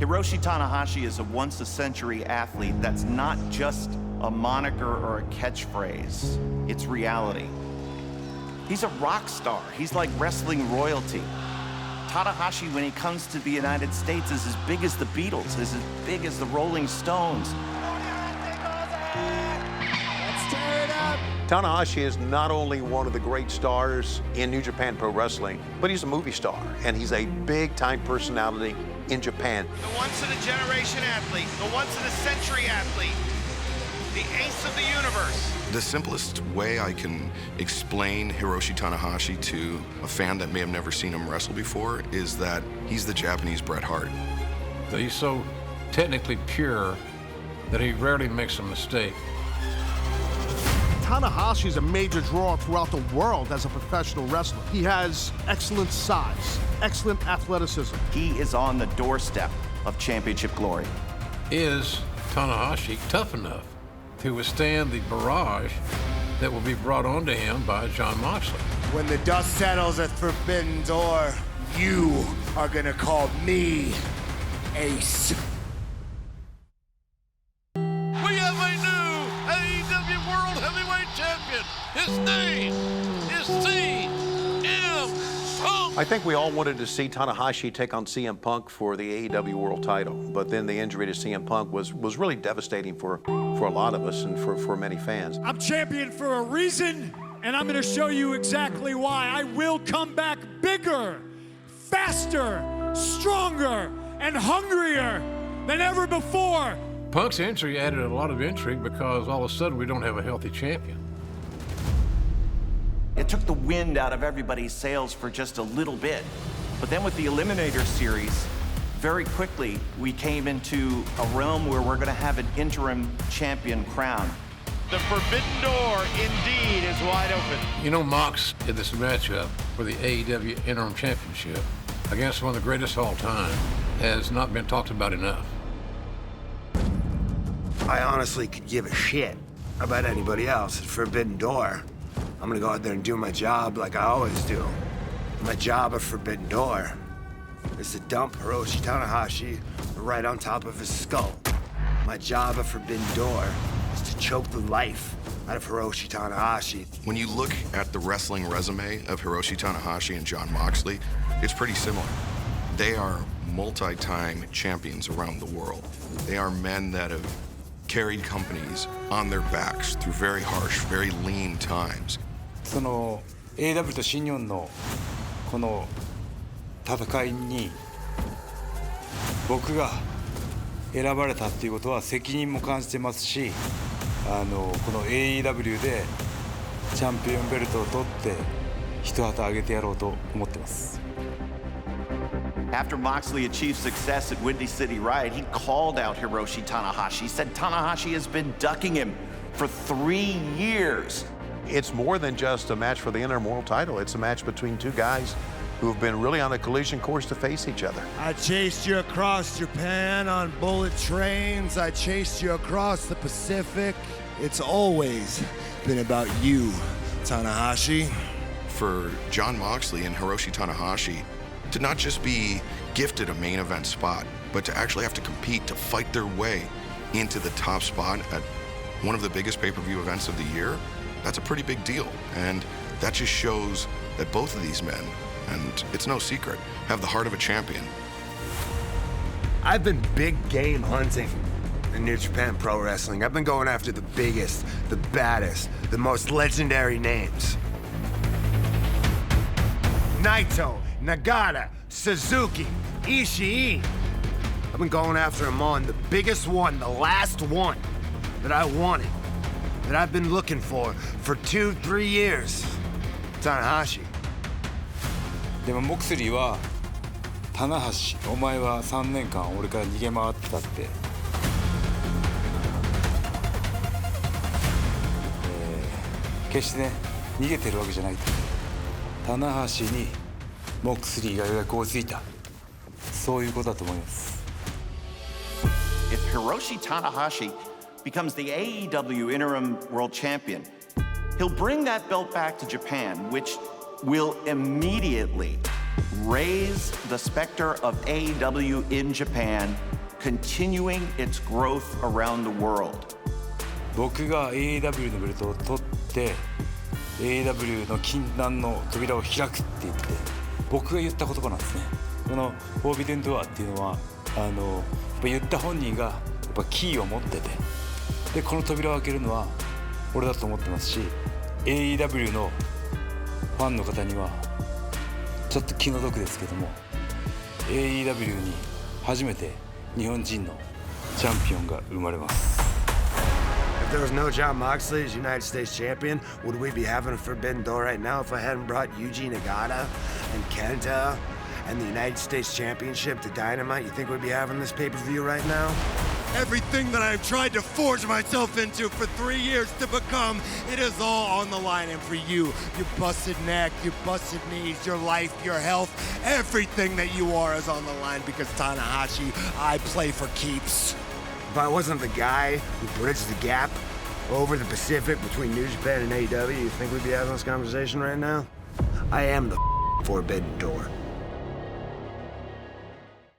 Hiroshi Tanahashi is a once-a-century athlete that's not just a moniker or a catchphrase. It's reality. He's a rock star. He's like wrestling royalty. Tanahashi, when he comes to the United States, is as big as the Beatles, is as big as the Rolling Stones. Tanahashi is not only one of the great stars in New Japan Pro Wrestling, but he's a movie star, and he's a big-time personality in Japan. The once-in-a-generation athlete, the once-in-a-century athlete, the ace of the universe. The simplest way I can explain Hiroshi Tanahashi to a fan that may have never seen him wrestle before is that he's the Japanese Bret Hart. He's so technically pure that he rarely makes a mistake. Tanahashi is a major draw throughout the world as a professional wrestler. He has excellent size, excellent athleticism. He is on the doorstep of championship glory. Is Tanahashi tough enough to withstand the barrage that will be brought onto him by Jon Moxley? When the dust settles at Forbidden Door, you are gonna call me Ace. We have a new AEW World Heavyweight Champion. His name is CM Punk. I think we all wanted to see Tanahashi take on CM Punk for the AEW World title, but then the injury to CM Punk was really devastating for a lot of us and for many fans. I'm champion for a reason, and I'm gonna show you exactly why. I will come back bigger, faster, stronger, and hungrier than ever before. Punk's injury added a lot of intrigue because all of a sudden we don't have a healthy champion. It took the wind out of everybody's sails for just a little bit. But then with the Eliminator Series, very quickly we came into a realm where we're gonna have an interim champion crown. The Forbidden Door indeed is wide open. You know, Mox did this matchup for the AEW Interim Championship against one of the greatest of all time has not been talked about enough. I honestly could give a shit about anybody else at Forbidden Door. I'm gonna go out there and do my job like I always do. My job at Forbidden Door is to dump Hiroshi Tanahashi right on top of his skull. My job at Forbidden Door is to choke the life out of Hiroshi Tanahashi. When you look at the wrestling resume of Hiroshi Tanahashi and Jon Moxley, it's pretty similar. They are multi-time champions around the world. They are men that have carried companies on their backs through very harsh, very lean times. その AEW と新日本のこの戦いに僕が選ばれたっていうことは責任も感じてますし、この AEW でチャンピオンベルトを取って一旗あげてやろうと思ってます。After Moxley achieved success at Windy City Riot, he called out Hiroshi Tanahashi. He said Tanahashi has been ducking him for 3 years. It's more than just a match for the interim world title. It's a match between two guys who have been really on a collision course to face each other. I chased you across Japan on bullet trains. I chased you across the Pacific. It's always been about you, Tanahashi. For Jon Moxley and Hiroshi Tanahashi to not just be gifted a main event spot, but to actually have to compete to fight their way into the top spot at one of the biggest pay-per-view events of the year, that's a pretty big deal. And that just shows that both of these men, and it's no secret, have the heart of a champion. I've been big game hunting in New Japan Pro Wrestling. I've been going after the biggest, the baddest, the most legendary names. Naito, Nagata, Suzuki, Ishii. I've been going after them all, and the biggest one, the last one that I wanted, that I've been looking for 2-3 years, Tanahashi. でもモクスリーは棚橋、お前は3年間俺から逃げ回ってたって、決してね逃げてるわけじゃない。棚橋にモクスリーがようやく追いついた、そういうことだと思います。If Hiroshi Tanahashi becomes the AEW Interim World Champion, he'll bring that belt back to Japan, which will immediately raise the specter of AEW in Japan, continuing its growth around the world. 僕が AEW のベルトを取って AEW の禁断の扉を開くって言って僕が言った言葉なんですね。このフォービデンドアっていうのはやっぱ言った本人がやっぱキーを持ってて、でこの扉を開けるのは俺だと思ってますし、 AEW のファンの方にはちょっと気の毒ですけども AEW に初めて日本人のチャンピオンが生まれます。 If there was no Jon Moxley as United States champion, would we be having a Forbidden Door right now if I hadn't brought Yuji Nagata and Kenta and the United States Championship to Dynamite? You think we'd be having this pay-per-view right now? Everything that I've tried to forge myself into for 3 years to become, it is all on the line. And for you, your busted neck, your busted knees, your life, your health, everything that you are is on the line because Tanahashi, I play for keeps. If I wasn't the guy who bridged the gap over the Pacific between New Japan and AEW, you think we'd be having this conversation right now? I am the Forbidden Door.